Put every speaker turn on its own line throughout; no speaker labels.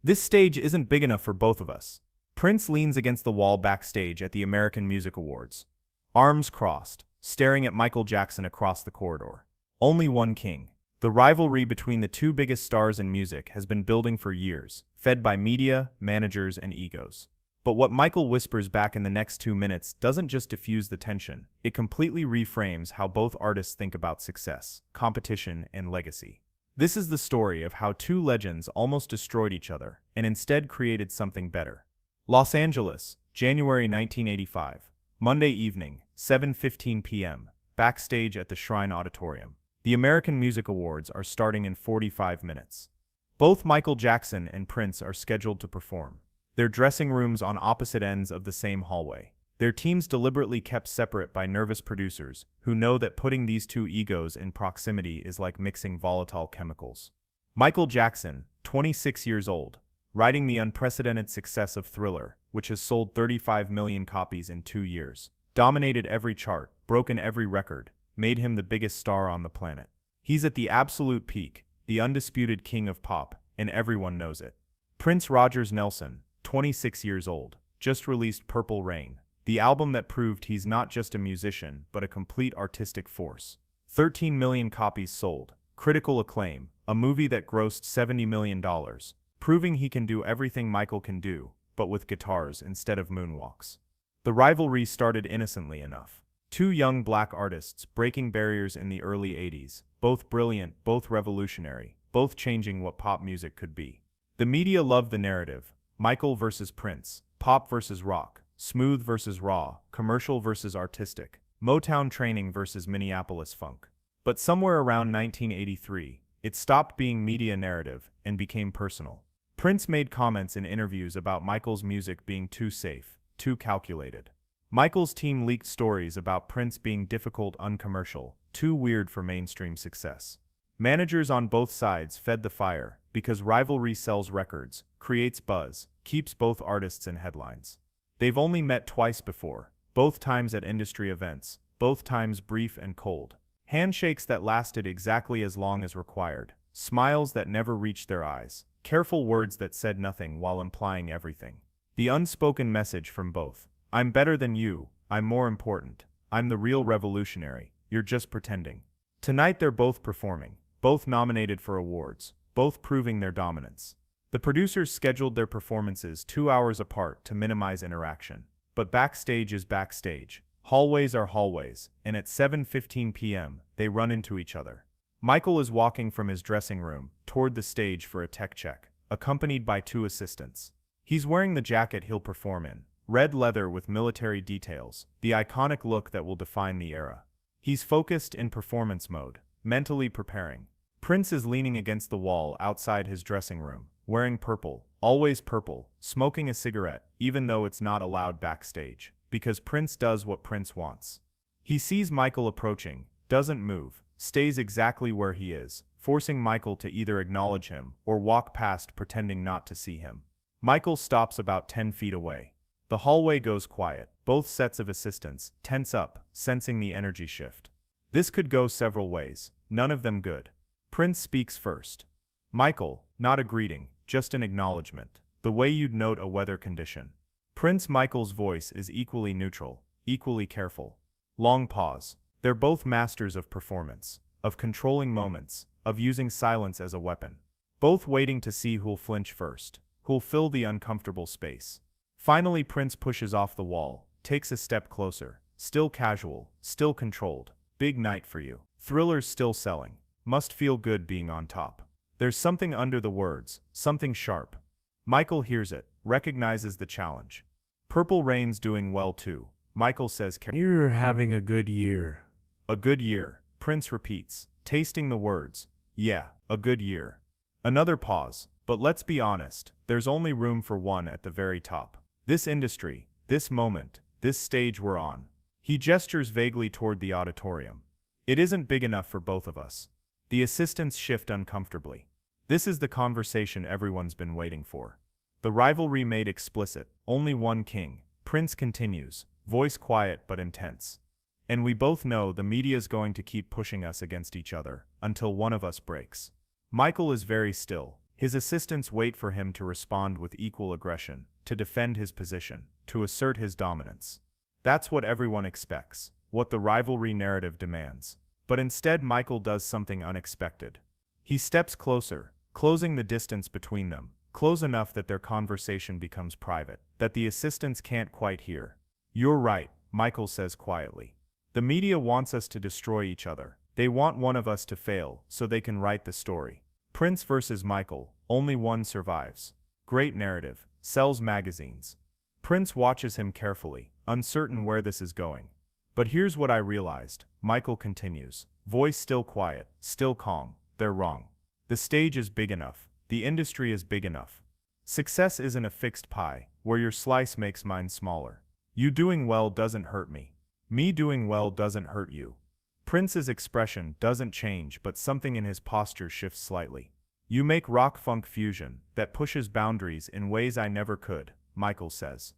This stage isn't big enough for both of us. Prince leans against the wall backstage at the American Music Awards, arms crossed, staring at Michael Jackson across the corridor. Only one king. The rivalry between the two biggest stars in music has been building for years, fed by media, managers, and egos. But what Michael whispers back in the next 2 minutes doesn't just diffuse the tension, it completely reframes how both artists think about success, competition, and legacy. This is the story of how two legends almost destroyed each other and instead created something better. Los Angeles, January 1985. Monday evening, 7:15 p.m., backstage at the Shrine Auditorium. The American Music Awards are starting in 45 minutes. Both Michael Jackson and Prince are scheduled to perform. Their dressing rooms on opposite ends of the same hallway. Their teams deliberately kept separate by nervous producers who know that putting these two egos in proximity is like mixing volatile chemicals. Michael Jackson, 26 years old, riding the unprecedented success of Thriller, which has sold 35 million copies in 2 years, dominated every chart, broken every record, made him the biggest star on the planet. He's at the absolute peak, the undisputed king of pop, and everyone knows it. Prince Rogers Nelson, 26 years old, just released Purple Rain, the album that proved he's not just a musician but a complete artistic force. 13 million copies sold, critical acclaim, a movie that grossed $70 million, proving he can do everything Michael can do, but with guitars instead of moonwalks. The rivalry started innocently enough. Two young black artists breaking barriers in the early 80s, both brilliant, both revolutionary, both changing what pop music could be. The media loved the narrative, Michael versus Prince, pop versus rock, smooth versus raw, commercial versus artistic, Motown training versus Minneapolis funk. But somewhere around 1983, it stopped being media narrative and became personal. Prince made comments in interviews about Michael's music being too safe, too calculated. Michael's team leaked stories about Prince being difficult, uncommercial, too weird for mainstream success. Managers on both sides fed the fire because rivalry sells records, creates buzz, keeps both artists in headlines. They've only met twice before, both times at industry events, both times brief and cold. Handshakes that lasted exactly as long as required, smiles that never reached their eyes, careful words that said nothing while implying everything. The unspoken message from both: I'm better than you, I'm more important, I'm the real revolutionary, you're just pretending. Tonight they're both performing, both nominated for awards, both proving their dominance. The producers scheduled their performances 2 hours apart to minimize interaction. But backstage is backstage. Hallways are hallways, and at 7:15 p.m., they run into each other. Michael is walking from his dressing room toward the stage for a tech check, accompanied by 2 assistants. He's wearing the jacket he'll perform in, red leather with military details, the iconic look that will define the era. He's focused in performance mode, mentally preparing. Prince is leaning against the wall outside his dressing room, wearing purple, always purple, smoking a cigarette, even though it's not allowed backstage, because Prince does what Prince wants. He sees Michael approaching, doesn't move, stays exactly where he is, forcing Michael to either acknowledge him or walk past pretending not to see him. Michael stops about 10 feet away. The hallway goes quiet. Both sets of assistants tense up, sensing the energy shift. This could go several ways, none of them good. Prince speaks first. Michael, not a greeting, just an acknowledgement, the way you'd note a weather condition. Prince Michael's voice is equally neutral, equally careful. Long pause. They're both masters of performance, of controlling moments, of using silence as a weapon. Both waiting to see who'll flinch first, who'll fill the uncomfortable space. Finally, Prince pushes off the wall, takes a step closer, still casual, still controlled. Big night for you. Thriller's still selling. Must feel good being on top. There's something under the words, something sharp. Michael hears it, recognizes the challenge. Purple Rain's doing well too. Michael says,
You're having a good year.
A good year, Prince repeats, tasting the words. Yeah, a good year. Another pause, but let's be honest, there's only room for one at the very top. This industry, this moment, this stage we're on. He gestures vaguely toward the auditorium. It isn't big enough for both of us. The assistants shift uncomfortably. This is the conversation everyone's been waiting for. The rivalry made explicit, only one king. Prince continues, voice quiet but intense. And we both know the media's going to keep pushing us against each other, until one of us breaks. Michael is very still, His assistants wait for him to respond with equal aggression, to defend his position, to assert his dominance. That's what everyone expects, what the rivalry narrative demands. But instead Michael does something unexpected. He steps closer, closing the distance between them, close enough that their conversation becomes private, that the assistants can't quite hear. "You're right," Michael says quietly. "The media wants us to destroy each other. They want one of us to fail, so they can write the story. Prince versus Michael, only one survives. Great narrative, sells magazines." Prince watches him carefully, uncertain where this is going. "But here's what I realized," Michael continues, voice still quiet, still calm. "They're wrong. The stage is big enough. The industry is big enough. Success isn't a fixed pie, where your slice makes mine smaller. You doing well doesn't hurt me. Me doing well doesn't hurt you." Prince's expression doesn't change, but something in his posture shifts slightly. "You make rock-funk fusion that pushes boundaries in ways I never could," Michael says.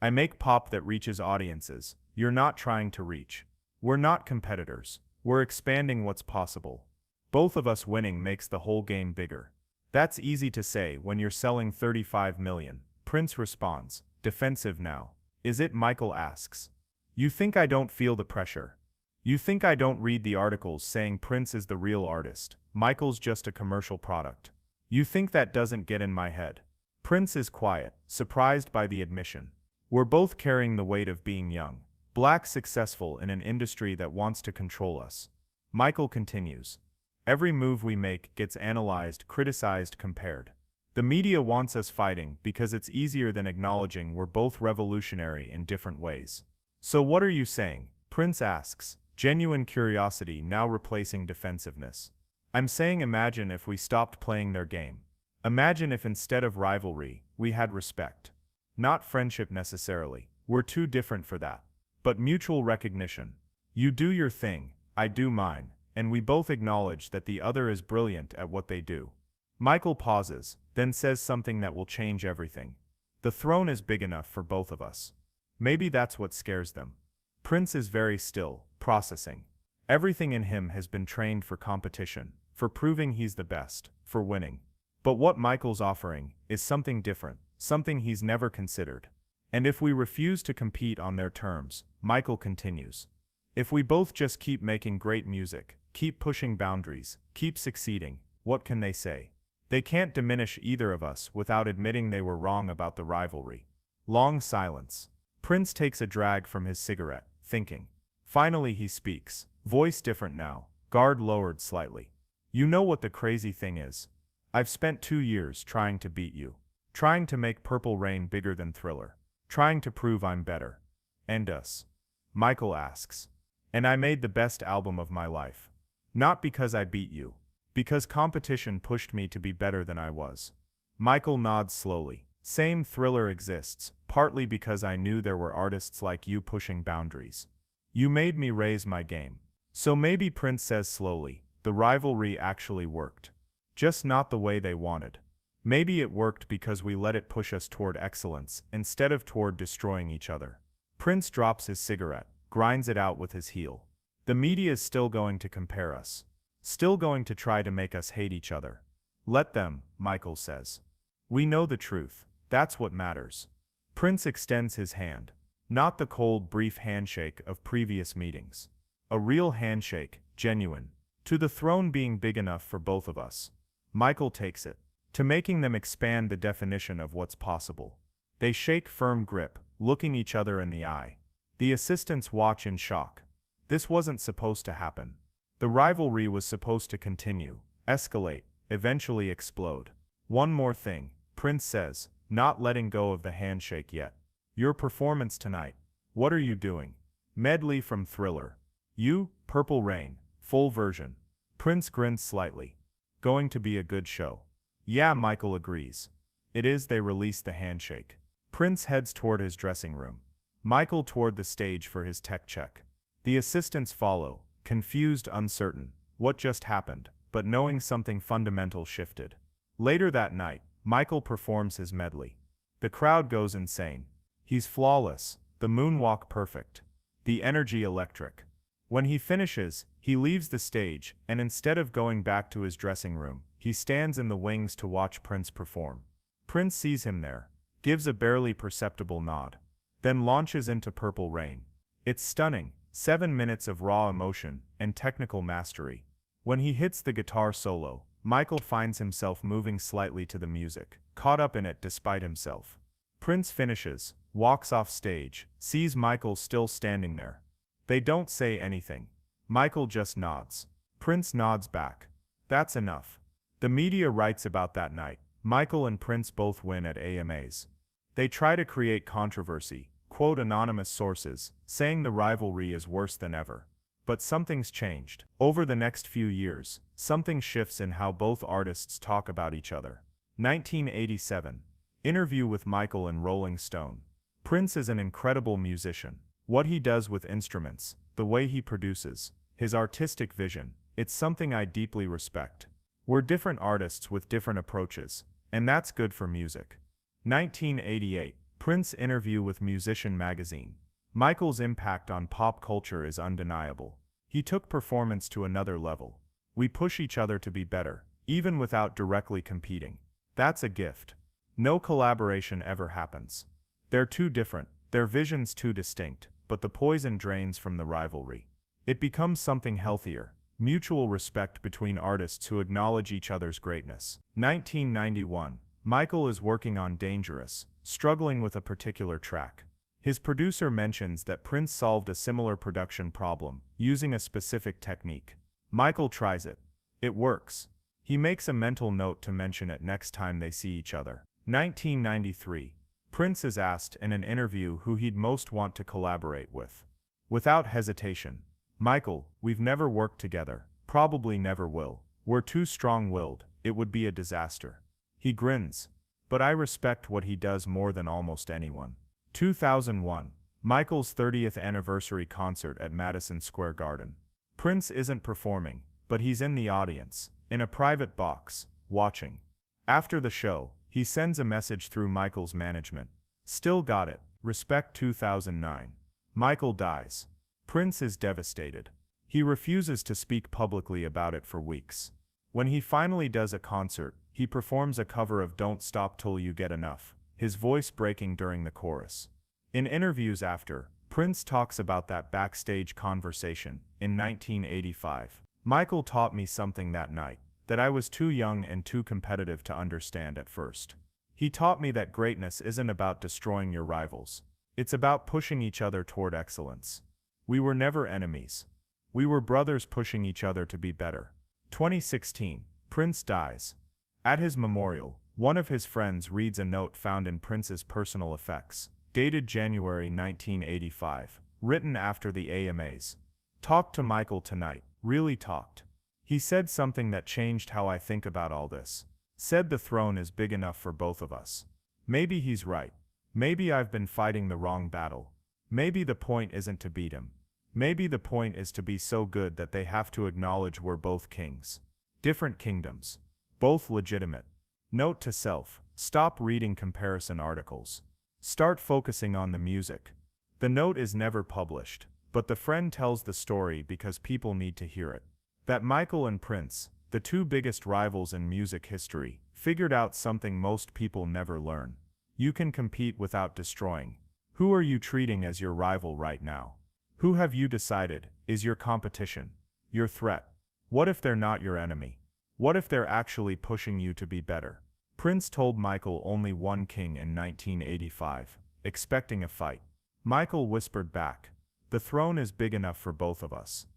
"I make pop that reaches audiences you're not trying to reach. We're not competitors. We're expanding what's possible. Both of us winning makes the whole game bigger." "That's easy to say when you're selling 35 million, Prince responds, defensive now. "Is it?" Michael asks. "You think I don't feel the pressure? You think I don't read the articles saying Prince is the real artist, Michael's just a commercial product? You think that doesn't get in my head?" Prince is quiet, surprised by the admission. "We're both carrying the weight of being young, black, successful in an industry that wants to control us." Michael continues. "Every move we make gets analyzed, criticized, compared. The media wants us fighting because it's easier than acknowledging we're both revolutionary in different ways." "So what are you saying?" Prince asks, genuine curiosity now replacing defensiveness. "I'm saying imagine if we stopped playing their game. Imagine if instead of rivalry, we had respect. Not friendship necessarily, we're too different for that. But mutual recognition. You do your thing, I do mine, and we both acknowledge that the other is brilliant at what they do." Michael pauses, then says something that will change everything. "The throne is big enough for both of us." Maybe that's what scares them. Prince is very still, processing. Everything in him has been trained for competition, for proving he's the best, for winning. But what Michael's offering is something different, something he's never considered. "And if we refuse to compete on their terms," Michael continues, "if we both just keep making great music, keep pushing boundaries, keep succeeding, what can they say? They can't diminish either of us without admitting they were wrong about the rivalry." Long silence. Prince takes a drag from his cigarette, thinking. Finally he speaks, voice different now, guard lowered slightly. "You know what the crazy thing is? I've spent 2 years trying to beat you. Trying to make Purple Rain bigger than Thriller. Trying to prove I'm better. And us." Michael asks. "And I made the best album of my life. Not because I beat you. Because competition pushed me to be better than I was." Michael nods slowly. "Same Thriller exists, partly because I knew there were artists like you pushing boundaries. You made me raise my game." "So maybe," Prince says slowly, "the rivalry actually worked. Just not the way they wanted. Maybe it worked because we let it push us toward excellence instead of toward destroying each other." Prince drops his cigarette, grinds it out with his heel. "The media is still going to compare us. Still going to try to make us hate each other. Let them," Michael says. "We know the truth. That's what matters." Prince extends his hand. Not the cold, brief handshake of previous meetings. A real handshake, genuine. "To the throne being big enough for both of us." Michael takes it. "To making them expand the definition of what's possible." They shake firm grip, looking each other in the eye. The assistants watch in shock. This wasn't supposed to happen. The rivalry was supposed to continue, escalate, eventually explode. "One more thing," Prince says, not letting go of the handshake yet. "Your performance tonight. What are you doing?" Medley from Thriller. "You, Purple Rain, full version." Prince grins slightly. "Going to be a good show." "Yeah," Michael agrees. It is. They release the handshake. Prince heads toward his dressing room. Michael toward the stage for his tech check. The assistants follow, confused, uncertain. What just happened? But knowing something fundamental shifted. Later that night, Michael performs his medley. The crowd goes insane. He's flawless, the moonwalk perfect. The energy electric. When he finishes, he leaves the stage, and instead of going back to his dressing room, He stands in the wings to watch Prince perform. Prince sees him there, gives a barely perceptible nod, then launches into Purple Rain. It's stunning, 7 minutes of raw emotion and technical mastery. When he hits the guitar solo, Michael finds himself moving slightly to the music, caught up in it despite himself. Prince finishes, walks off stage, sees Michael still standing there. They don't say anything. Michael just nods. Prince nods back. That's enough. The media writes about that night. Michael and Prince both win at AMAs. They try to create controversy, quote anonymous sources, saying the rivalry is worse than ever. But something's changed. Over the next few years, something shifts in how both artists talk about each other. 1987. Interview with Michael in Rolling Stone. Prince is an incredible musician. What he does with instruments, the way he produces, his artistic vision, it's something I deeply respect. We're different artists with different approaches, and that's good for music. 1988. Prince interview with Musician magazine. Michael's impact on pop culture is undeniable. He took performance to another level. We push each other to be better, even without directly competing. That's a gift. No collaboration ever happens. They're too different, their visions too distinct, but the poison drains from the rivalry. It becomes something healthier, mutual respect between artists who acknowledge each other's greatness. 1991. Michael is working on Dangerous, struggling with a particular track. His producer mentions that Prince solved a similar production problem, using a specific technique. Michael tries it. It works. He makes a mental note to mention it next time they see each other. 1993. Prince is asked in an interview who he'd most want to collaborate with. Without hesitation, Michael, we've never worked together, probably never will. We're too strong-willed, it would be a disaster. He grins. But I respect what he does more than almost anyone. 2001. Michael's 30th anniversary concert at Madison Square Garden. Prince isn't performing, but he's in the audience, in a private box, watching. After the show, he sends a message through Michael's management. Still got it. Respect 2009. Michael dies. Prince is devastated. He refuses to speak publicly about it for weeks. When he finally does a concert, he performs a cover of Don't Stop Till You Get Enough, his voice breaking during the chorus. In interviews after, Prince talks about that backstage conversation in 1985. Michael taught me something that night that I was too young and too competitive to understand at first. He taught me that greatness isn't about destroying your rivals. It's about pushing each other toward excellence. We were never enemies. We were brothers pushing each other to be better. 2016. Prince dies. At his memorial, one of his friends reads a note found in Prince's personal effects, dated January 1985, written after the AMAs. Talked to Michael tonight, really talked. He said something that changed how I think about all this. Said the throne is big enough for both of us. Maybe he's right. Maybe I've been fighting the wrong battle. Maybe the point isn't to beat him. Maybe the point is to be so good that they have to acknowledge we're both kings. Different kingdoms. Both legitimate. Note to self, stop reading comparison articles. Start focusing on the music. The note is never published, but the friend tells the story because people need to hear it. That Michael and Prince, the two biggest rivals in music history, figured out something most people never learn. You can compete without destroying. Who are you treating as your rival right now? Who have you decided is your competition, your threat? What if they're not your enemy? What if they're actually pushing you to be better? Prince told Michael only one king in 1985, expecting a fight. Michael whispered back, "The throne is big enough for both of us."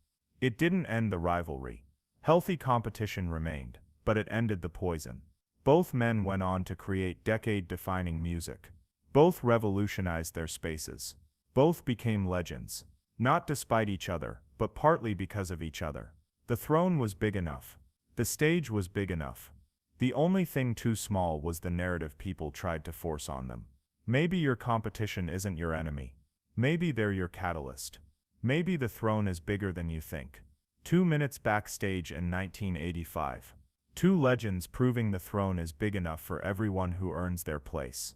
It didn't end the rivalry. Healthy competition remained, but it ended the poison. Both men went on to create decade-defining music. Both revolutionized their spaces. Both became legends. Not despite each other, but partly because of each other. The throne was big enough. The stage was big enough. The only thing too small was the narrative people tried to force on them. Maybe your competition isn't your enemy. Maybe they're your catalyst. Maybe the throne is bigger than you think. 2 minutes backstage in 1985. Two legends proving the throne is big enough for everyone who earns their place.